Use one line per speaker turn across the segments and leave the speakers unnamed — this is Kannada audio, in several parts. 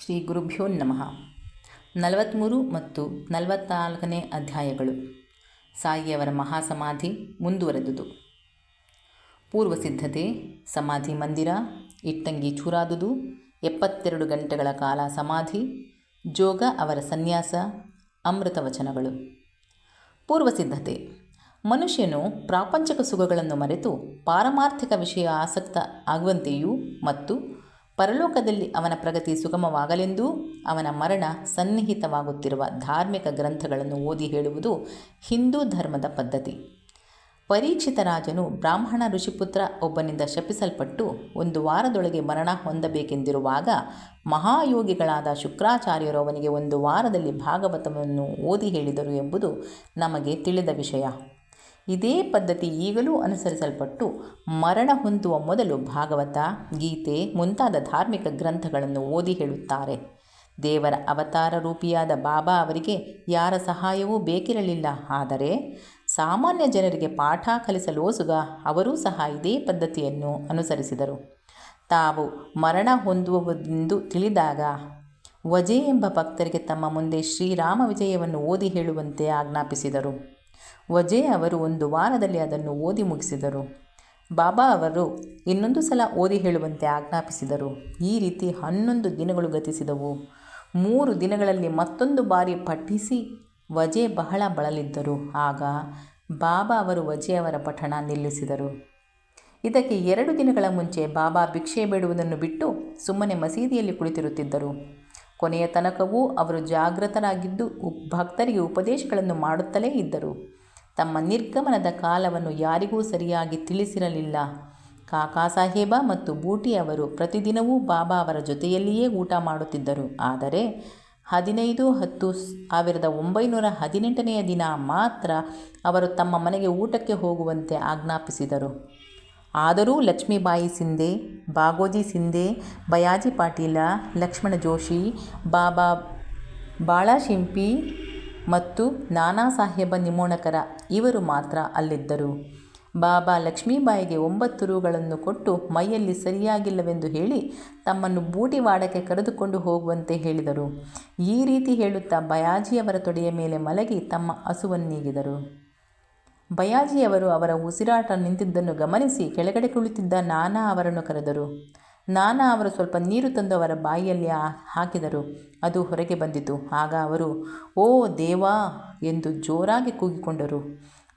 ಶ್ರೀ ಗುರುಭ್ಯೋ ನಮಃ. 43 ಮತ್ತು 44ನೇ ಅಧ್ಯಾಯಗಳು. ಸಾಯಿಯವರ ಮಹಾಸಮಾಧಿ ಮುಂದುವರೆದುದು. ಪೂರ್ವ ಸಿದ್ಧತೆ. ಸಮಾಧಿ ಮಂದಿರ. ಇಟ್ಟಂಗಿ ಚೂರಾದುದು. 72 ಗಂಟೆಗಳ ಕಾಲ ಸಮಾಧಿ. ಜೋಗ ಅವರ ಸನ್ಯಾಸ. ಅಮೃತ ವಚನಗಳು. ಪೂರ್ವ ಸಿದ್ಧತೆ. ಮನುಷ್ಯನು ಪ್ರಾಪಂಚಿಕ ಸುಖಗಳನ್ನು ಮರೆತು ಪಾರಮಾರ್ಥಿಕ ವಿಷಯ ಆಸಕ್ತ ಆಗುವಂತೆಯೂ ಮತ್ತು ಪರಲೋಕದಲ್ಲಿ ಅವನ ಪ್ರಗತಿ ಸುಗಮವಾಗಲೆಂದೂ ಅವನ ಮರಣ ಸನ್ನಿಹಿತವಾಗುತ್ತಿರುವ ಧಾರ್ಮಿಕ ಗ್ರಂಥಗಳನ್ನು ಓದಿ ಹೇಳುವುದು ಹಿಂದೂ ಧರ್ಮದ ಪದ್ಧತಿ. ಪರೀಕ್ಷಿತ ರಾಜನು ಬ್ರಾಹ್ಮಣ ಋಷಿಪುತ್ರ ಒಬ್ಬನಿಂದ ಶಪಿಸಲ್ಪಟ್ಟು 1 ವಾರದೊಳಗೆ ಮರಣ ಹೊಂದಬೇಕೆಂದಿರುವಾಗ ಮಹಾಯೋಗಿಗಳಾದ ಶುಕ್ರಾಚಾರ್ಯರು ಅವನಿಗೆ 1 ವಾರದಲ್ಲಿ ಭಾಗವತವನ್ನು ಓದಿ ಹೇಳಿದರು ಎಂಬುದು ನಮಗೆ ತಿಳಿದ ವಿಷಯ. ಇದೇ ಪದ್ಧತಿ ಈಗಲೂ ಅನುಸರಿಸಲ್ಪಟ್ಟು ಮರಣ ಹೊಂದುವ ಮೊದಲು ಭಾಗವತ, ಗೀತೆ ಮುಂತಾದ ಧಾರ್ಮಿಕ ಗ್ರಂಥಗಳನ್ನು ಓದಿ ಹೇಳುತ್ತಾರೆ. ದೇವರ ಅವತಾರ ರೂಪಿಯಾದ ಬಾಬಾ ಅವರಿಗೆ ಯಾರ ಸಹಾಯವೂ ಬೇಕಿರಲಿಲ್ಲ. ಆದರೆ ಸಾಮಾನ್ಯ ಜನರಿಗೆ ಪಾಠ ಕಲಿಸಲೋಸುಗ ಅವರೂ ಸಹ ಇದೇ ಪದ್ಧತಿಯನ್ನು ಅನುಸರಿಸಿದರು. ತಾವು ಮರಣ ಹೊಂದುವುದೆಂದು ತಿಳಿದಾಗ ವಜೆ ಎಂಬ ಭಕ್ತರಿಗೆ ತಮ್ಮ ಮುಂದೆ ಶ್ರೀರಾಮ ವಿಜಯವನ್ನು ಓದಿ ಹೇಳುವಂತೆ ಆಜ್ಞಾಪಿಸಿದರು. ವಜೆ ಅವರು 1 ವಾರದಲ್ಲಿ ಅದನ್ನು ಓದಿ ಮುಗಿಸಿದರು. ಬಾಬಾ ಅವರು ಇನ್ನೊಂದು ಸಲ ಓದಿ ಹೇಳುವಂತೆ ಆಜ್ಞಾಪಿಸಿದರು. ಈ ರೀತಿ 11 ದಿನಗಳು ಗತಿಸಿದವು. 3 ದಿನಗಳಲ್ಲಿ ಮತ್ತೊಂದು ಬಾರಿ ಪಠಿಸಿ ವಜೆ ಬಹಳ ಬಳಲಿದ್ದರು. ಆಗ ಬಾಬಾ ಅವರು ವಜೆಯವರ ಪಠಣ ನಿಲ್ಲಿಸಿದರು. ಇದಕ್ಕೆ 2 ದಿನಗಳ ಮುಂಚೆ ಬಾಬಾ ಭಿಕ್ಷೆ ಬೇಡುವುದನ್ನು ಬಿಟ್ಟು ಸುಮ್ಮನೆ ಮಸೀದಿಯಲ್ಲಿ ಕುಳಿತಿರುತ್ತಿದ್ದರು. ಕೊನೆಯ ತನಕವೂ ಅವರು ಜಾಗೃತರಾಗಿದ್ದು ಭಕ್ತರಿಗೆ ಉಪದೇಶಗಳನ್ನು ಮಾಡುತ್ತಲೇ ಇದ್ದರು. ತಮ್ಮ ನಿರ್ಗಮನದ ಕಾಲವನ್ನು ಯಾರಿಗೂ ಸರಿಯಾಗಿ ತಿಳಿಸಿರಲಿಲ್ಲ. ಕಾಕಾ ಸಾಹೇಬ ಮತ್ತು ಬೂಟಿ ಅವರು ಪ್ರತಿದಿನವೂ ಬಾಬಾ ಅವರ ಜೊತೆಯಲ್ಲಿಯೇ ಊಟ ಮಾಡುತ್ತಿದ್ದರು. ಆದರೆ 15/10/1918ನೇ ದಿನ ಮಾತ್ರ ಅವರು ತಮ್ಮ ಮನೆಗೆ ಊಟಕ್ಕೆ ಹೋಗುವಂತೆ ಆಜ್ಞಾಪಿಸಿದರು. ಆದರೂ ಲಕ್ಷ್ಮೀಬಾಯಿ ಸಿಂಧೆ, ಬಾಗೋಜಿ ಸಿಂಧೆ, ಬಯಾಜಿ ಪಾಟೀಲ, ಲಕ್ಷ್ಮಣ ಜೋಶಿ, ಬಾಬಾ ಬಾಳಶಿಂಪಿ ಮತ್ತು ನಾನಾ ಸಾಹೇಬ ನಿಮೋಣಕರ ಇವರು ಮಾತ್ರ ಅಲ್ಲಿದ್ದರು. ಬಾಬಾ ಲಕ್ಷ್ಮೀಬಾಯಿಗೆ 9 ರೂಗಳನ್ನು ಕೊಟ್ಟು ಮೈಯಲ್ಲಿ ಸರಿಯಾಗಿಲ್ಲವೆಂದು ಹೇಳಿ ತಮ್ಮನ್ನು ಬೂಟಿವಾಡಕ್ಕೆ ಕರೆದುಕೊಂಡು ಹೋಗುವಂತೆ ಹೇಳಿದರು. ಈ ರೀತಿ ಹೇಳುತ್ತಾ ಬಯಾಜಿಯವರ ತೊಡೆಯ ಮೇಲೆ ಮಲಗಿ ತಮ್ಮ ಹಸುವನ್ನೀಗಿದರು. ಬಯಾಜಿಯವರು ಅವರ ಉಸಿರಾಟ ನಿಂತಿದ್ದನ್ನು ಗಮನಿಸಿ ಕೆಳಗಡೆ ಕುಳಿತಿದ್ದ ನಾನಾ ಅವರನ್ನು ಕರೆದರು. ನಾನಾ ಅವರು ಸ್ವಲ್ಪ ನೀರು ತಂದು ಅವರ ಬಾಯಿಯಲ್ಲಿ ಹಾಕಿದರು. ಅದು ಹೊರಗೆ ಬಂದಿತು. ಆಗ ಅವರು "ಓ ದೇವಾ" ಎಂದು ಜೋರಾಗಿ ಕೂಗಿಕೊಂಡರು.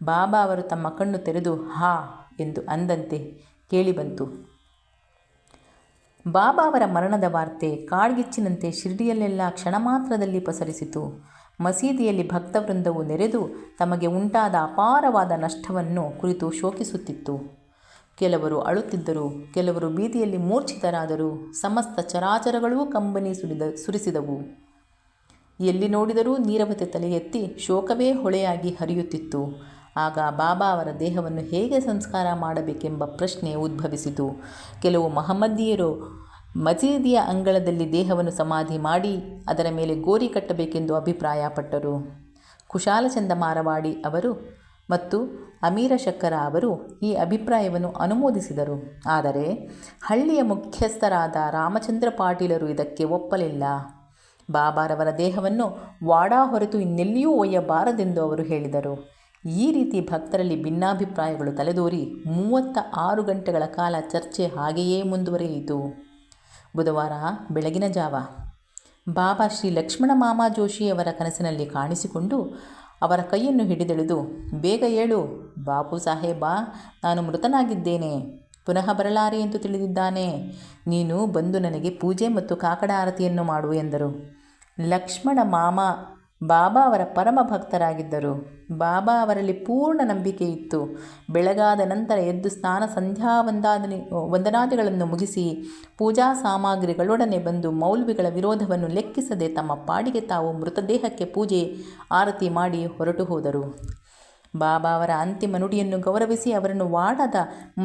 ಬಾಬಾ ಅವರು ತಮ್ಮ ಕಣ್ಣು ತೆರೆದು "ಹಾ" ಎಂದು ಅಂದಂತೆ ಕೇಳಿಬಂತು. ಬಾಬಾ ಅವರ ಮರಣದ ವಾರ್ತೆ ಕಾಡ್ಗಿಚ್ಚಿನಂತೆ ಶಿರ್ಡಿಯಲ್ಲೆಲ್ಲ ಕ್ಷಣ ಮಾತ್ರದಲ್ಲಿ ಪಸರಿಸಿತು. ಮಸೀದಿಯಲ್ಲಿ ಭಕ್ತವೃಂದವು ನೆರೆದು ತಮಗೆ ಉಂಟಾದ ಅಪಾರವಾದ ನಷ್ಟವನ್ನು ಕುರಿತು ಶೋಕಿಸುತ್ತಿತ್ತು. ಕೆಲವರು ಅಳುತ್ತಿದ್ದರು, ಕೆಲವರು ಬೀದಿಯಲ್ಲಿ ಮೂರ್ಛಿತರಾದರು. ಸಮಸ್ತ ಚರಾಚರಗಳೂ ಕಂಬನಿ ಸುರಿಸಿದವು. ಎಲ್ಲಿ ನೋಡಿದರೂ ನೀರವತೆ ತಲೆ ಎತ್ತಿ ಶೋಕವೇ ಹೊಳೆಯಾಗಿ ಹರಿಯುತ್ತಿತ್ತು. ಆಗ ಬಾಬಾ ಅವರ ದೇಹವನ್ನು ಹೇಗೆ ಸಂಸ್ಕಾರ ಮಾಡಬೇಕೆಂಬ ಪ್ರಶ್ನೆ ಉದ್ಭವಿಸಿತು. ಕೆಲವು ಮಹಮ್ಮದೀಯರು ಮಸೀದಿಯ ಅಂಗಳದಲ್ಲಿ ದೇಹವನ್ನು ಸಮಾಧಿ ಮಾಡಿ ಅದರ ಮೇಲೆ ಗೋರಿ ಕಟ್ಟಬೇಕೆಂದು ಅಭಿಪ್ರಾಯಪಟ್ಟರು. ಕುಶಾಲಚಂದ ಮಾರವಾಡಿ ಅವರು ಮತ್ತು ಅಮೀರ ಶಕ್ಕರ ಅವರು ಈ ಅಭಿಪ್ರಾಯವನ್ನು ಅನುಮೋದಿಸಿದರು. ಆದರೆ ಹಳ್ಳಿಯ ಮುಖ್ಯಸ್ಥರಾದ ರಾಮಚಂದ್ರ ಪಾಟೀಲರು ಇದಕ್ಕೆ ಒಪ್ಪಲಿಲ್ಲ. ಬಾಬಾರವರ ದೇಹವನ್ನು ವಾಡಾ ಹೊರತು ಇನ್ನೆಲ್ಲಿಯೂ ಒಯ್ಯಬಾರದೆಂದು ಅವರು ಹೇಳಿದರು. ಈ ರೀತಿ ಭಕ್ತರಲ್ಲಿ ಭಿನ್ನಾಭಿಪ್ರಾಯಗಳು ತಲೆದೋರಿ 36 ಗಂಟೆಗಳ ಕಾಲ ಚರ್ಚೆ ಹಾಗೆಯೇ ಮುಂದುವರಿಯಿತು. ಬುಧವಾರ ಬೆಳಗಿನ ಜಾವ ಬಾಬಾ ಶ್ರೀ ಲಕ್ಷ್ಮಣ ಮಾಮಾ ಜೋಶಿಯವರ ಕನಸಿನಲ್ಲಿ ಕಾಣಿಸಿಕೊಂಡು ಅವರ ಕೈಯನ್ನು ಹಿಡಿದೆಳೆದು "ಬೇಗ ಏಳು ಬಾಪು ಸಾಹೇಬ, ನಾನು ಮೃತನಾಗಿದ್ದೇನೆ. ಪುನಃ ಬರಲಾರೆ ಎಂದು ತಿಳಿದಿದ್ದಾನೆ. ನೀನು ಬಂದು ನನಗೆ ಪೂಜೆ ಮತ್ತು ಕಾಕಡ ಆರತಿಯನ್ನು ಮಾಡು" ಎಂದರು. ಲಕ್ಷ್ಮಣ ಮಾಮ ಬಾಬಾ ಅವರ ಪರಮ ಭಕ್ತರಾಗಿದ್ದರು. ಬಾಬಾ ಅವರಲ್ಲಿ ಪೂರ್ಣ ನಂಬಿಕೆ ಇತ್ತು. ಬೆಳಗಾದ ನಂತರ ಎದ್ದು ಸ್ನಾನ ಸಂಧ್ಯಾ ವಂದನಾದಿಗಳನ್ನು ಮುಗಿಸಿ ಪೂಜಾ ಸಾಮಗ್ರಿಗಳೊಡನೆ ಬಂದು ಮೌಲ್ವಿಗಳ ವಿರೋಧವನ್ನು ಲೆಕ್ಕಿಸದೆ ತಮ್ಮ ಪಾಡಿಗೆ ತಾವು ಮೃತದೇಹಕ್ಕೆ ಪೂಜೆ ಆರತಿ ಮಾಡಿ ಹೊರಟು ಹೋದರು. ಬಾಬಾ ಅವರ ಅಂತಿಮ ನುಡಿಯನ್ನು ಗೌರವಿಸಿ ಅವರನ್ನು ವಾಡದ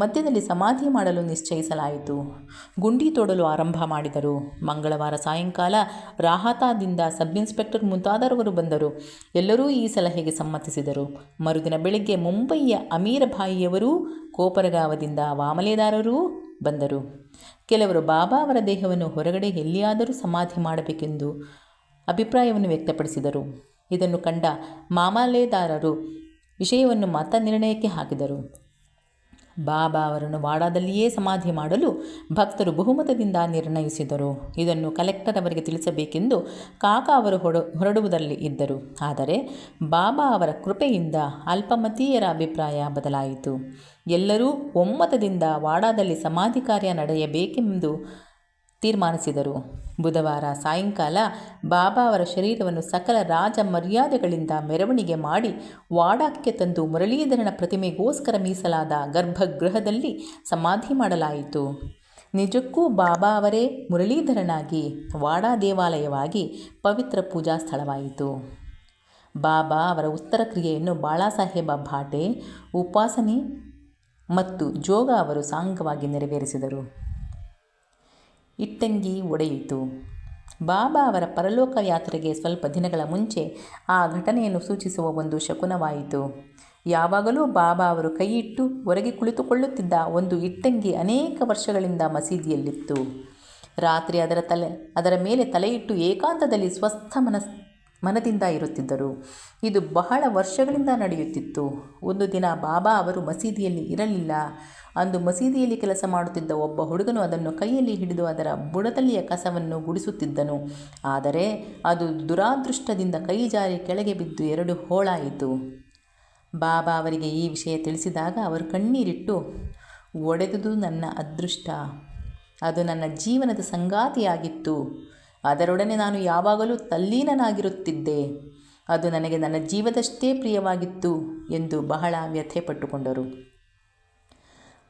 ಮಧ್ಯದಲ್ಲಿ ಸಮಾಧಿ ಮಾಡಲು ನಿಶ್ಚಯಿಸಲಾಯಿತು. ಗುಂಡಿ ತೋಡಲು ಆರಂಭ ಮಾಡಿದರು. ಮಂಗಳವಾರ ಸಾಯಂಕಾಲ ರಾಹತಾದಿಂದ ಸಬ್ಇನ್ಸ್ಪೆಕ್ಟರ್ ಮುಂತಾದವರು ಬಂದರು. ಎಲ್ಲರೂ ಈ ಸಲಹೆಗೆ ಸಮ್ಮತಿಸಿದರು. ಮರುದಿನ ಬೆಳಗ್ಗೆ ಮುಂಬಯಿಯ ಅಮೀರಭಾಯಿಯವರೂ, ಕೋಪರಗಾವದಿಂದ ವಾಮಲೇದಾರರೂ ಬಂದರು. ಕೆಲವರು ಬಾಬಾ ಅವರ ದೇಹವನ್ನು ಹೊರಗಡೆ ಎಲ್ಲಿಯಾದರೂ ಸಮಾಧಿ ಮಾಡಬೇಕೆಂದು ಅಭಿಪ್ರಾಯವನ್ನು ವ್ಯಕ್ತಪಡಿಸಿದರು. ಇದನ್ನು ಕಂಡ ಮಾಮಲೆದಾರರು ವಿಷಯವನ್ನು ಮತ ನಿರ್ಣಯಕ್ಕೆ ಹಾಕಿದರು. ಬಾಬಾ ಅವರನ್ನು ವಾಡಾದಲ್ಲಿಯೇ ಸಮಾಧಿ ಮಾಡಲು ಭಕ್ತರು ಬಹುಮತದಿಂದ ನಿರ್ಣಯಿಸಿದರು. ಇದನ್ನು ಕಲೆಕ್ಟರ್ ಅವರಿಗೆ ತಿಳಿಸಬೇಕೆಂದು ಕಾಕಾ ಅವರು ಹೊರಡುವುದರಲ್ಲಿ ಇದ್ದರು. ಆದರೆ ಬಾಬಾ ಅವರ ಕೃಪೆಯಿಂದ ಅಲ್ಪಮತೀಯರ ಅಭಿಪ್ರಾಯ ಬದಲಾಯಿತು. ಎಲ್ಲರೂ ಒಮ್ಮತದಿಂದ ವಾಡಾದಲ್ಲಿ ಸಮಾಧಿ ಕಾರ್ಯ ನಡೆಯಬೇಕೆಂದು ತೀರ್ಮಾನಿಸಿದರು. ಬುಧವಾರ ಸಾಯಂಕಾಲ ಬಾಬಾ ಅವರ ಶರೀರವನ್ನು ಸಕಲ ರಾಜ ಮರ್ಯಾದೆಗಳಿಂದ ಮೆರವಣಿಗೆ ಮಾಡಿ ವಾಡಾಕ್ಕೆ ತಂದು ಮುರಳೀಧರನ ಪ್ರತಿಮೆಗೋಸ್ಕರ ಮೀಸಲಾದ ಗರ್ಭಗೃಹದಲ್ಲಿ ಸಮಾಧಿ ಮಾಡಲಾಯಿತು. ನಿಜಕ್ಕೂ ಬಾಬಾ ಅವರೇ ಮುರಳೀಧರನಾಗಿ ವಾಡಾ ದೇವಾಲಯವಾಗಿ ಪವಿತ್ರ ಪೂಜಾ ಸ್ಥಳವಾಯಿತು. ಬಾಬಾ ಅವರ ಉತ್ತರ ಕ್ರಿಯೆಯನ್ನು ಬಾಳಾಸಾಹೇಬ ಭಾಟೆ, ಉಪಾಸನಿ ಮತ್ತು ಜೋಗ ಅವರು ಸಾಂಗವಾಗಿ ನೆರವೇರಿಸಿದರು. ಇಟ್ಟಂಗಿ ಒಡೆಯಿತು. ಬಾಬಾ ಅವರ ಪರಲೋಕ ಯಾತ್ರೆಗೆ ಸ್ವಲ್ಪ ದಿನಗಳ ಮುಂಚೆ ಆ ಘಟನೆಯನ್ನು ಸೂಚಿಸುವ ಒಂದು ಶಕುನವಾಯಿತು. ಯಾವಾಗಲೂ ಬಾಬಾ ಅವರು ಕೈಯಿಟ್ಟು ಹೊರಗೆ ಕುಳಿತುಕೊಳ್ಳುತ್ತಿದ್ದ ಒಂದು ಇಟ್ಟಂಗಿ ಅನೇಕ ವರ್ಷಗಳಿಂದ ಮಸೀದಿಯಲ್ಲಿತ್ತು. ರಾತ್ರಿ ಅದರ ಮೇಲೆ ತಲೆಯಿಟ್ಟು ಏಕಾಂತದಲ್ಲಿ ಸ್ವಸ್ಥ ಮನದಿಂದ ಇರುತ್ತಿದ್ದರು. ಇದು ಬಹಳ ವರ್ಷಗಳಿಂದ ನಡೆಯುತ್ತಿತ್ತು. ಒಂದು ದಿನ ಬಾಬಾ ಅವರು ಮಸೀದಿಯಲ್ಲಿ ಇರಲಿಲ್ಲ. ಅಂದು ಮಸೀದಿಯಲ್ಲಿ ಕೆಲಸ ಮಾಡುತ್ತಿದ್ದ ಒಬ್ಬ ಹುಡುಗನು ಅದನ್ನು ಕೈಯಲ್ಲಿ ಹಿಡಿದು ಅದರ ಬುಡದಲ್ಲಿಯ ಕಸವನ್ನು ಗುಡಿಸುತ್ತಿದ್ದನು. ಆದರೆ ಅದು ದುರಾದೃಷ್ಟದಿಂದ ಕೈ ಜಾರಿ ಕೆಳಗೆ ಬಿದ್ದು 2 ಹೋಳಾಯಿತು. ಬಾಬಾ ಅವರಿಗೆ ಈ ವಿಷಯ ತಿಳಿಸಿದಾಗ ಅವರು ಕಣ್ಣೀರಿಟ್ಟು, ಒಡೆದುದು ನನ್ನ ಅದೃಷ್ಟ, ಅದು ನನ್ನ ಜೀವನದ ಸಂಗಾತಿಯಾಗಿತ್ತು, ಅದರೊಡನೆ ನಾನು ಯಾವಾಗಲೂ ತಲ್ಲೀನನಾಗಿರುತ್ತಿದ್ದೆ, ಅದು ನನಗೆ ನನ್ನ ಜೀವದಷ್ಟೇ ಪ್ರಿಯವಾಗಿತ್ತು ಎಂದು ಬಹಳ ವ್ಯಥೆಪಟ್ಟುಕೊಂಡರು.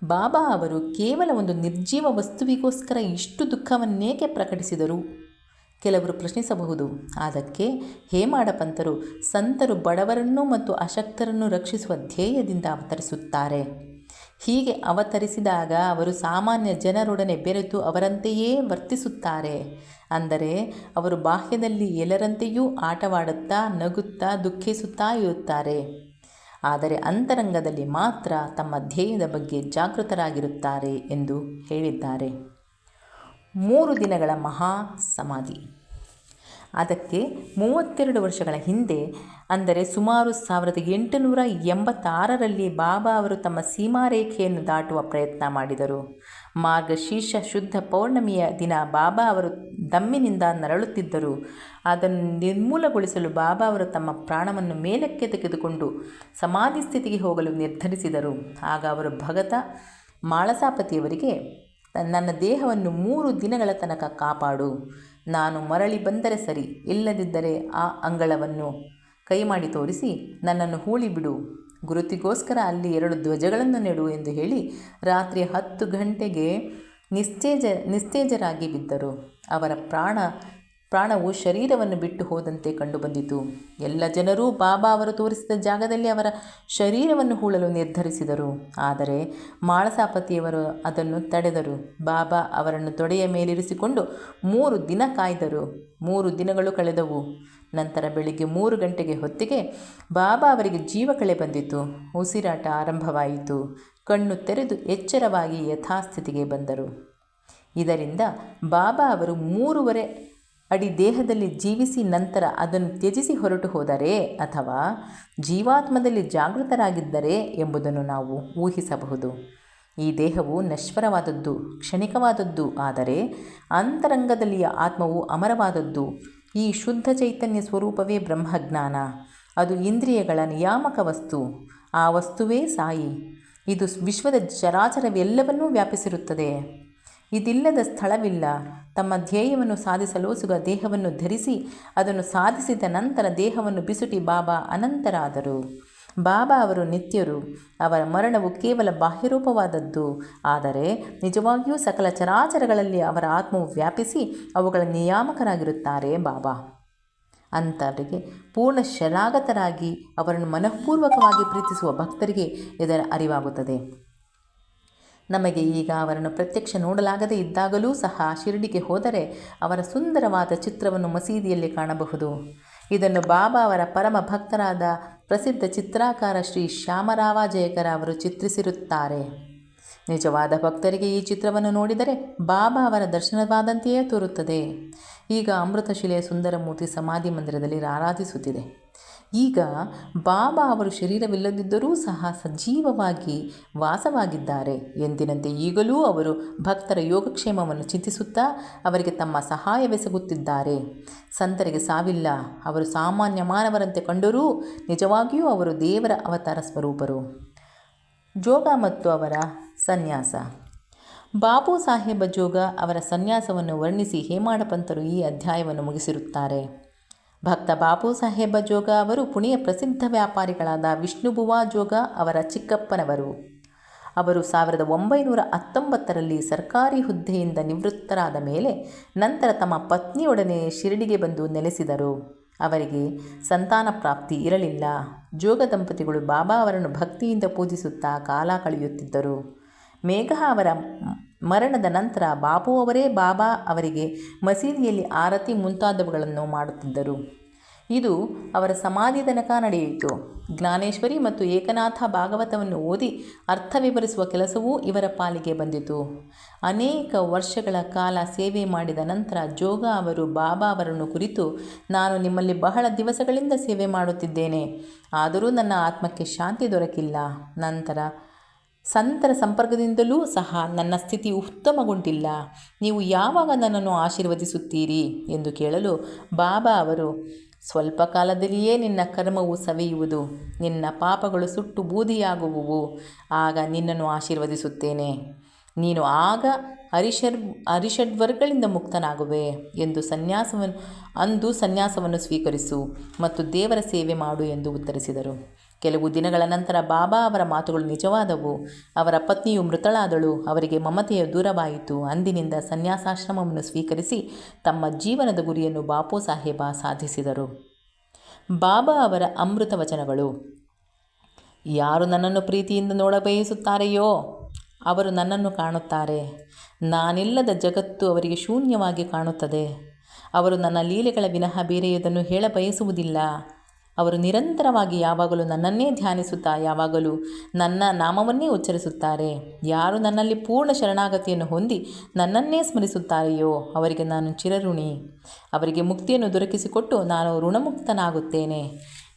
ಬಾಬಾ ಅವರು ಕೇವಲ ಒಂದು ನಿರ್ಜೀವ ವಸ್ತುವಿಗೋಸ್ಕರ ಇಷ್ಟು ದುಃಖವನ್ನೇಕೆ ಪ್ರಕಟಿಸಿದರು? ಕೆಲವರು ಪ್ರಶ್ನಿಸಬಹುದು. ಅದಕ್ಕೆ ಹೇಮಾಡ ಪಂತರು ಸಂತರು ಬಡವರನ್ನು ಮತ್ತು ಅಶಕ್ತರನ್ನು ರಕ್ಷಿಸುವ ಧ್ಯೇಯದಿಂದ ಅವತರಿಸುತ್ತಾರೆ. ಹೀಗೆ ಅವತರಿಸಿದಾಗ ಅವರು ಸಾಮಾನ್ಯ ಜನರೊಡನೆ ಬೆರೆತು ಅವರಂತೆಯೇ ವರ್ತಿಸುತ್ತಾರೆ. ಅಂದರೆ ಅವರು ಬಾಹ್ಯದಲ್ಲಿ ಎಲ್ಲರಂತೆಯೂ ಆಟವಾಡುತ್ತಾ, ನಗುತ್ತಾ, ದುಃಖಿಸುತ್ತಾ ಇರುತ್ತಾರೆ. ಆದರೆ ಅಂತರಂಗದಲ್ಲಿ ಮಾತ್ರ ತಮ್ಮ ಧ್ಯೇಯದ ಬಗ್ಗೆ ಜಾಗೃತರಾಗಿರುತ್ತಾರೆ ಎಂದು ಹೇಳಿದ್ದಾರೆ. 3 ದಿನಗಳ ಮಹಾ ಸಮಾಧಿ. ಅದಕ್ಕೆ 32 ವರ್ಷಗಳ ಹಿಂದೆ, ಅಂದರೆ ಸುಮಾರು 1886ರಲ್ಲಿ ಬಾಬಾ ಅವರು ತಮ್ಮ ಸೀಮಾರೇಖೆಯನ್ನು ದಾಟುವ ಪ್ರಯತ್ನ ಮಾಡಿದರು. ಮಾರ್ಗಶೀರ್ಷ ಶುದ್ಧ ಪೌರ್ಣಮಿಯ ದಿನ ಬಾಬಾ ಅವರು ದಮ್ಮಿನಿಂದ ನರಳುತ್ತಿದ್ದರು. ಅದನ್ನು ನಿರ್ಮೂಲಗೊಳಿಸಲು ಬಾಬಾ ಅವರು ತಮ್ಮ ಪ್ರಾಣವನ್ನು ಮೇಲಕ್ಕೆ ತೆಗೆದುಕೊಂಡು ಸಮಾಧಿ ಸ್ಥಿತಿಗೆ ಹೋಗಲು ನಿರ್ಧರಿಸಿದರು. ಆಗ ಅವರು ಭಗತ ಮಾಳಸಾಪತಿಯವರಿಗೆ, ನನ್ನ ದೇಹವನ್ನು 3 ದಿನಗಳ ತನಕ ಕಾಪಾಡು, ನಾನು ಮರಳಿ ಬಂದರೆ ಸರಿ, ಇಲ್ಲದಿದ್ದರೆ ಆ ಅಂಗಳವನ್ನು ಕೈಮಾಡಿ ತೋರಿಸಿ ನನ್ನನ್ನು ಹೂಳಿಬಿಡು, ಗುರುತಿಗೋಸ್ಕರ ಅಲ್ಲಿ 2 ಧ್ವಜಗಳನ್ನು ನೆಡು ಎಂದು ಹೇಳಿ ರಾತ್ರಿ 10 ಗಂಟೆಗೆ ನಿಸ್ತೇಜರಾಗಿ ಬಿದ್ದರು. ಅವರ ಪ್ರಾಣವು ಶರೀರವನ್ನು ಬಿಟ್ಟು ಹೋದಂತೆ ಕಂಡುಬಂದಿತು. ಎಲ್ಲ ಜನರೂ ಬಾಬಾ ಅವರು ತೋರಿಸಿದ ಜಾಗದಲ್ಲಿ ಅವರ ಶರೀರವನ್ನು ಹೂಳಲು ನಿರ್ಧರಿಸಿದರು. ಆದರೆ ಮಾಳಸಾಪತಿಯವರು ಅದನ್ನು ತಡೆದರು. ಬಾಬಾ ಅವರನ್ನು ತೊಡೆಯ ಮೇಲಿರಿಸಿಕೊಂಡು 3 ದಿನ ಕಾಯ್ದರು. 3 ದಿನಗಳು ಕಳೆದವು. ನಂತರ ಬೆಳಿಗ್ಗೆ 3 ಗಂಟೆಗೆ ಹೊತ್ತಿಗೆ ಬಾಬಾ ಅವರಿಗೆ ಜೀವಕಳೆ ಬಂದಿತು. ಉಸಿರಾಟ ಆರಂಭವಾಯಿತು. ಕಣ್ಣು ತೆರೆದು ಎಚ್ಚರವಾಗಿ ಯಥಾಸ್ಥಿತಿಗೆ ಬಂದರು. ಇದರಿಂದ ಬಾಬಾ ಅವರು 3.5 ಅಡಿ ದೇಹದಲ್ಲಿ ಜೀವಿಸಿ ನಂತರ ಅದನ್ನು ತ್ಯಜಿಸಿ ಹೊರಟು ಹೋದರೆ ಅಥವಾ ಜೀವಾತ್ಮದಲ್ಲಿ ಜಾಗೃತರಾಗಿದ್ದರೆ ಎಂಬುದನ್ನು ನಾವು ಊಹಿಸಬಹುದು. ಈ ದೇಹವು ನಶ್ವರವಾದದ್ದು, ಕ್ಷಣಿಕವಾದದ್ದು. ಆದರೆ ಅಂತರಂಗದಲ್ಲಿಯ ಆತ್ಮವು ಅಮರವಾದದ್ದು. ಈ ಶುದ್ಧ ಚೈತನ್ಯ ಸ್ವರೂಪವೇ ಬ್ರಹ್ಮಜ್ಞಾನ. ಅದು ಇಂದ್ರಿಯಗಳ ನಿಯಾಮಕ ವಸ್ತು. ಆ ವಸ್ತುವೇ ಸಾಯಿ. ಇದು ವಿಶ್ವದ ಚರಾಚರವೆಲ್ಲವನ್ನೂ ವ್ಯಾಪಿಸಿರುತ್ತದೆ. ಇದಿಲ್ಲದ ಸ್ಥಳವಿಲ್ಲ. ತಮ್ಮ ಧ್ಯೇಯವನ್ನು ಸಾಧಿಸಲೋಸುಗ ದೇಹವನ್ನು ಧರಿಸಿ ಅದನ್ನು ಸಾಧಿಸಿದ ನಂತರ ದೇಹವನ್ನು ಬಿಸುಟಿ ಬಾಬಾ ಅನಂತರಾದರು. ಬಾಬಾ ಅವರು ನಿತ್ಯರು. ಅವರ ಮರಣವು ಕೇವಲ ಬಾಹ್ಯರೂಪವಾದದ್ದು. ಆದರೆ ನಿಜವಾಗಿಯೂ ಸಕಲ ಚರಾಚರಗಳಲ್ಲಿ ಅವರ ಆತ್ಮವು ವ್ಯಾಪಿಸಿ ಅವುಗಳ ನಿಯಾಮಕರಾಗಿರುತ್ತಾರೆ ಬಾಬಾ. ಅಂಥವರಿಗೆ ಪೂರ್ಣ ಶರಣಾಗತರಾಗಿ ಅವರನ್ನು ಮನಃಪೂರ್ವಕವಾಗಿ ಪ್ರೀತಿಸುವ ಭಕ್ತರಿಗೆ ಇದರ ಅರಿವಾಗುತ್ತದೆ. ನಮಗೆ ಈಗ ಅವರನ್ನು ಪ್ರತ್ಯಕ್ಷ ನೋಡಲಾಗದೇ ಇದ್ದಾಗಲೂ ಸಹ ಶಿರಡಿಗೆ ಹೋದರೆ ಅವರ ಸುಂದರವಾದ ಚಿತ್ರವನ್ನು ಮಸೀದಿಯಲ್ಲಿ ಕಾಣಬಹುದು. ಇದನ್ನು ಬಾಬಾ ಅವರ ಪರಮ ಭಕ್ತರಾದ ಪ್ರಸಿದ್ಧ ಚಿತ್ರಕಾರ ಶ್ರೀ ಶ್ಯಾಮರಾವ ಜಯಕರ ಅವರು ಚಿತ್ರಿಸಿರುತ್ತಾರೆ. ನಿಜವಾದ ಭಕ್ತರಿಗೆ ಈ ಚಿತ್ರವನ್ನು ನೋಡಿದರೆ ಬಾಬಾ ಅವರ ದರ್ಶನವಾದಂತೆಯೇ ತೋರುತ್ತದೆ. ಈಗ ಅಮೃತಶಿಲೆಯ ಸುಂದರಮೂರ್ತಿ ಸಮಾಧಿ ಮಂದಿರದಲ್ಲಿ ಆರಾಧಿಸುತ್ತಿದೆ. ಈಗ ಬಾಬಾ ಅವರು ಶರೀರವಿಲ್ಲದಿದ್ದರೂ ಸಹ ಸಜೀವವಾಗಿ ವಾಸವಾಗಿದ್ದಾರೆ. ಎಂದಿನಂತೆ ಈಗಲೂ ಅವರು ಭಕ್ತರ ಯೋಗಕ್ಷೇಮವನ್ನು ಚಿಂತಿಸುತ್ತಾ ಅವರಿಗೆ ತಮ್ಮ ಸಹಾಯವೆಸಗುತ್ತಿದ್ದಾರೆ. ಸಂತರಿಗೆ ಸಾವಿಲ್ಲ. ಅವರು ಸಾಮಾನ್ಯ ಮಾನವರಂತೆ ಕಂಡರೂ ನಿಜವಾಗಿಯೂ ಅವರು ದೇವರ ಅವತಾರ ಸ್ವರೂಪರು. ಜೋಗ ಮತ್ತು ಅವರ ಸನ್ಯಾಸ. ಬಾಪು ಸಾಹೇಬ ಜೋಗ ಅವರ ಸನ್ಯಾಸವನ್ನು ವರ್ಣಿಸಿ ಹೇಮಾಡ ಪಂತರು ಈ ಅಧ್ಯಾಯವನ್ನು ಮುಗಿಸಿರುತ್ತಾರೆ. ಭಕ್ತ ಬಾಪು ಸಾಹೇಬ ಜೋಗ ಅವರು ಪುಣೆಯ ಪ್ರಸಿದ್ಧ ವ್ಯಾಪಾರಿಗಳಾದ ವಿಷ್ಣುಬುವಾ ಜೋಗ ಅವರ ಚಿಕ್ಕಪ್ಪನವರು. ಅವರು 1919ರಲ್ಲಿ ಸರ್ಕಾರಿ ಹುದ್ದೆಯಿಂದ ನಿವೃತ್ತರಾದ ಮೇಲೆ ನಂತರ ತಮ್ಮ ಪತ್ನಿಯೊಡನೆ ಶಿರಡಿಗೆ ಬಂದು ನೆಲೆಸಿದರು. ಅವರಿಗೆ ಸಂತಾನ ಪ್ರಾಪ್ತಿ ಇರಲಿಲ್ಲ. ಜೋಗ ದಂಪತಿಗಳು ಬಾಬಾ ಅವರನ್ನು ಭಕ್ತಿಯಿಂದ ಪೂಜಿಸುತ್ತಾ ಕಾಲ ಕಳೆಯುತ್ತಿದ್ದರು. ಮೇಘ ಅವರ ಮರಣದ ನಂತರ ಬಾಪು ಅವರೇ ಬಾಬಾ ಅವರಿಗೆ ಮಸೀದಿಯಲ್ಲಿ ಆರತಿ ಮುಂತಾದವುಗಳನ್ನು ಮಾಡುತ್ತಿದ್ದರು. ಇದು ಅವರ ಸಮಾಧಿ ತನಕ ನಡೆಯಿತು. ಜ್ಞಾನೇಶ್ವರಿ ಮತ್ತು ಏಕನಾಥ ಭಾಗವತವನ್ನು ಓದಿ ಅರ್ಥ ವಿವರಿಸುವ ಕೆಲಸವೂ ಇವರ ಪಾಲಿಗೆ ಬಂದಿತು. ಅನೇಕ ವರ್ಷಗಳ ಕಾಲ ಸೇವೆ ಮಾಡಿದ ನಂತರ ಜೋಗ ಅವರು ಬಾಬಾ ಅವರನ್ನು ಕುರಿತು, ನಾನು ನಿಮ್ಮಲ್ಲಿ ಬಹಳ ದಿವಸಗಳಿಂದ ಸೇವೆ ಮಾಡುತ್ತಿದ್ದೇನೆ, ಆದರೂ ನನ್ನ ಆತ್ಮಕ್ಕೆ ಶಾಂತಿ ದೊರಕಿಲ್ಲ. ನಂತರ ಸಂತರ ಸಂಪರ್ಕದಿಂದಲೂ ಸಹ ನನ್ನ ಸ್ಥಿತಿ ಉತ್ತಮಗೊಂಡಿಲ್ಲ. ನೀವು ಯಾವಾಗ ನನ್ನನ್ನು ಆಶೀರ್ವದಿಸುತ್ತೀರಿ ಎಂದು ಕೇಳಲು ಬಾಬಾ ಅವರು, ಸ್ವಲ್ಪ ಕಾಲದಲ್ಲಿಯೇ ನಿನ್ನ ಕರ್ಮವು ಸವೆಯುವುದು, ನಿನ್ನ ಪಾಪಗಳು ಸುಟ್ಟು ಬೂದಿಯಾಗುವುವು, ಆಗ ನಿನ್ನನ್ನು ಆಶೀರ್ವದಿಸುತ್ತೇನೆ. ನೀನು ಆಗ ಅರಿಷಡ್ವರ್ಗಗಳಿಂದ ಮುಕ್ತನಾಗುವೆ ಎಂದು ಸನ್ಯಾಸವನ್ನು ಸ್ವೀಕರಿಸು ಮತ್ತು ದೇವರ ಸೇವೆ ಮಾಡು ಎಂದು ಉತ್ತರಿಸಿದರು. ಕೆಲವು ದಿನಗಳ ನಂತರ ಬಾಬಾ ಅವರ ಮಾತುಗಳು ನಿಜವಾದವು. ಅವರ ಪತ್ನಿಯು ಮೃತಳಾದಳು. ಅವರಿಗೆ ಮಮತೆಯ ದೂರವಾಯಿತು. ಅಂದಿನಿಂದ ಸನ್ಯಾಸಾಶ್ರಮವನ್ನು ಸ್ವೀಕರಿಸಿ ತಮ್ಮ ಜೀವನದ ಗುರಿಯನ್ನು ಬಾಪು ಸಾಹೇಬ ಸಾಧಿಸಿದರು. ಬಾಬಾ ಅವರ ಅಮೃತ ವಚನಗಳು. ಯಾರು ನನ್ನನ್ನು ಪ್ರೀತಿಯಿಂದ ನೋಡಬಯಸುತ್ತಾರೆಯೋ ಅವರು ನನ್ನನ್ನು ಕಾಣುತ್ತಾರೆ. ನಾನಿಲ್ಲದ ಜಗತ್ತು ಅವರಿಗೆ ಶೂನ್ಯವಾಗಿ ಕಾಣುತ್ತದೆ. ಅವರು ನನ್ನ ಲೀಲೆಗಳ ವಿನಃ ಬೇರೆಯದನ್ನು ಹೇಳಬಯಸುವುದಿಲ್ಲ. ಅವರು ನಿರಂತರವಾಗಿ ಯಾವಾಗಲೂ ನನ್ನನ್ನೇ ಧ್ಯಾನಿಸುತ್ತಾ ಯಾವಾಗಲೂ ನನ್ನ ನಾಮವನ್ನೇ ಉಚ್ಚರಿಸುತ್ತಾರೆ. ಯಾರು ನನ್ನಲ್ಲಿ ಪೂರ್ಣ ಶರಣಾಗತಿಯನ್ನು ಹೊಂದಿ ನನ್ನನ್ನೇ ಸ್ಮರಿಸುತ್ತಾರೆಯೋ ಅವರಿಗೆ ನಾನು ಚಿರಋಣಿ. ಅವರಿಗೆ ಮುಕ್ತಿಯನ್ನು ದೊರಕಿಸಿಕೊಟ್ಟು ನಾನು ಋಣಮುಕ್ತನಾಗುತ್ತೇನೆ.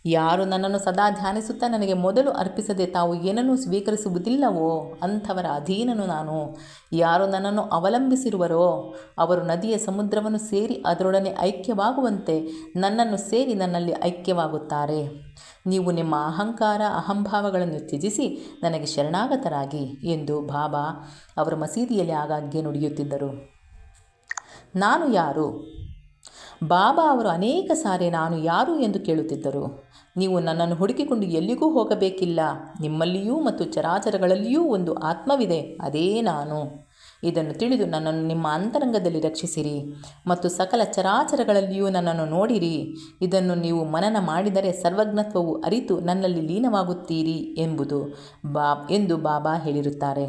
ಯಾರು ನನ್ನನ್ನು ಸದಾ ಧ್ಯಾನಿಸುತ್ತಾ ನನಗೆ ಮೊದಲು ಅರ್ಪಿಸದೆ ತಾವು ಏನನ್ನೂ ಸ್ವೀಕರಿಸುವುದಿಲ್ಲವೋ ಅಂಥವರ ಅಧೀನನು ನಾನು. ಯಾರು ನನ್ನನ್ನು ಅವಲಂಬಿಸಿರುವರೋ ಅವರು ನದಿಯ ಸಮುದ್ರವನ್ನು ಸೇರಿ ಅದರೊಡನೆ ಐಕ್ಯವಾಗುವಂತೆ ನನ್ನನ್ನು ಸೇರಿ ನನ್ನಲ್ಲಿ ಐಕ್ಯವಾಗುತ್ತಾರೆ. ನೀವು ನಿಮ್ಮ ಅಹಂಭಾವಗಳನ್ನು ತ್ಯಜಿಸಿ ನನಗೆ ಶರಣಾಗತರಾಗಿ ಎಂದು ಬಾಬಾ ಅವರು ಮಸೀದಿಯಲ್ಲಿ ಆಗಾಗ್ಗೆ ನುಡಿಯುತ್ತಿದ್ದರು. ನಾನು ಯಾರು? ಬಾಬಾ ಅವರು ಅನೇಕ ಸಾರಿ ನಾನು ಯಾರು ಎಂದು ಕೇಳುತ್ತಿದ್ದರು. ನೀವು ನನ್ನನ್ನು ಹುಡುಕಿಕೊಂಡು ಎಲ್ಲಿಗೂ ಹೋಗಬೇಕಿಲ್ಲ. ನಿಮ್ಮಲ್ಲಿಯೂ ಮತ್ತು ಚರಾಚರಗಳಲ್ಲಿಯೂ ಒಂದು ಆತ್ಮವಿದೆ, ಅದೇ ನಾನು. ಇದನ್ನು ತಿಳಿದು ನನ್ನನ್ನು ನಿಮ್ಮ ಅಂತರಂಗದಲ್ಲಿ ರಕ್ಷಿಸಿರಿ ಮತ್ತು ಸಕಲ ಚರಾಚರಗಳಲ್ಲಿಯೂ ನನ್ನನ್ನು ನೋಡಿರಿ. ಇದನ್ನು ನೀವು ಮನನ ಮಾಡಿದರೆ ಸರ್ವಜ್ಞತ್ವವು ಅರಿತು ನನ್ನಲ್ಲಿ ಲೀನವಾಗುತ್ತೀರಿ ಎಂದು ಬಾಬಾ ಹೇಳಿರುತ್ತಾರೆ.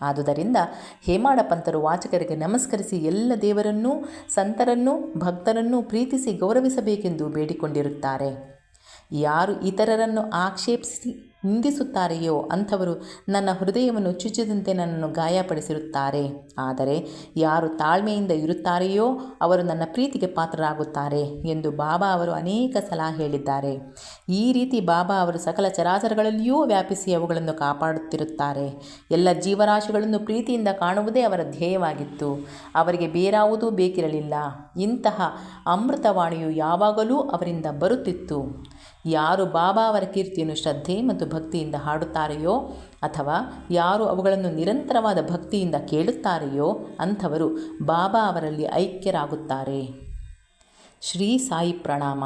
ಆದುದರಿಂದ ಹೇಮಾಡ ಪಂತರು ವಾಚಕರಿಗೆ ನಮಸ್ಕರಿಸಿ ಎಲ್ಲ ದೇವರನ್ನೂ ಸಂತರನ್ನೂ ಭಕ್ತರನ್ನೂ ಪ್ರೀತಿಸಿ ಗೌರವಿಸಬೇಕೆಂದು ಬೇಡಿಕೊಂಡಿರುತ್ತಾರೆ. ಯಾರು ಇತರರನ್ನು ಆಕ್ಷೇಪಿಸಿ ನಿಂದಿಸುತ್ತಾರೆಯೋ ಅಂಥವರು ನನ್ನ ಹೃದಯವನ್ನು ಚುಚ್ಚಿದಂತೆ ನನ್ನನ್ನು ಗಾಯಪಡಿಸಿರುತ್ತಾರೆ. ಆದರೆ ಯಾರು ತಾಳ್ಮೆಯಿಂದ ಇರುತ್ತಾರೆಯೋ ಅವರು ನನ್ನ ಪ್ರೀತಿಗೆ ಪಾತ್ರರಾಗುತ್ತಾರೆ ಎಂದು ಬಾಬಾ ಅವರು ಅನೇಕ ಸಲ ಹೇಳಿದ್ದಾರೆ. ಈ ರೀತಿ ಬಾಬಾ ಅವರು ಸಕಲ ಚರಾಚರಗಳಲ್ಲಿಯೂ ವ್ಯಾಪಿಸಿ ಅವುಗಳನ್ನು ಕಾಪಾಡುತ್ತಿರುತ್ತಾರೆ. ಎಲ್ಲ ಜೀವರಾಶಿಗಳನ್ನು ಪ್ರೀತಿಯಿಂದ ಕಾಣುವುದೇ ಅವರ ಧ್ಯೇಯವಾಗಿತ್ತು. ಅವರಿಗೆ ಬೇರಾವುದೂ ಬೇಕಿರಲಿಲ್ಲ. ಇಂತಹ ಅಮೃತವಾಣಿಯು ಯಾವಾಗಲೂ ಅವರಿಂದ ಬರುತ್ತಿತ್ತು. ಯಾರು ಬಾಬಾ ಅವರ ಕೀರ್ತಿಯನ್ನು ಶ್ರದ್ಧೆ ಮತ್ತು ಭಕ್ತಿಯಿಂದ ಹಾಡುತ್ತಾರೆಯೋ ಅಥವಾ ಯಾರು ಅವುಗಳನ್ನು ನಿರಂತರವಾದ ಭಕ್ತಿಯಿಂದ ಕೇಳುತ್ತಾರೆಯೋ ಅಂಥವರು ಬಾಬಾ ಅವರಲ್ಲಿ ಐಕ್ಯರಾಗುತ್ತಾರೆ. ಶ್ರೀ ಸಾಯಿ ಪ್ರಣಾಮ.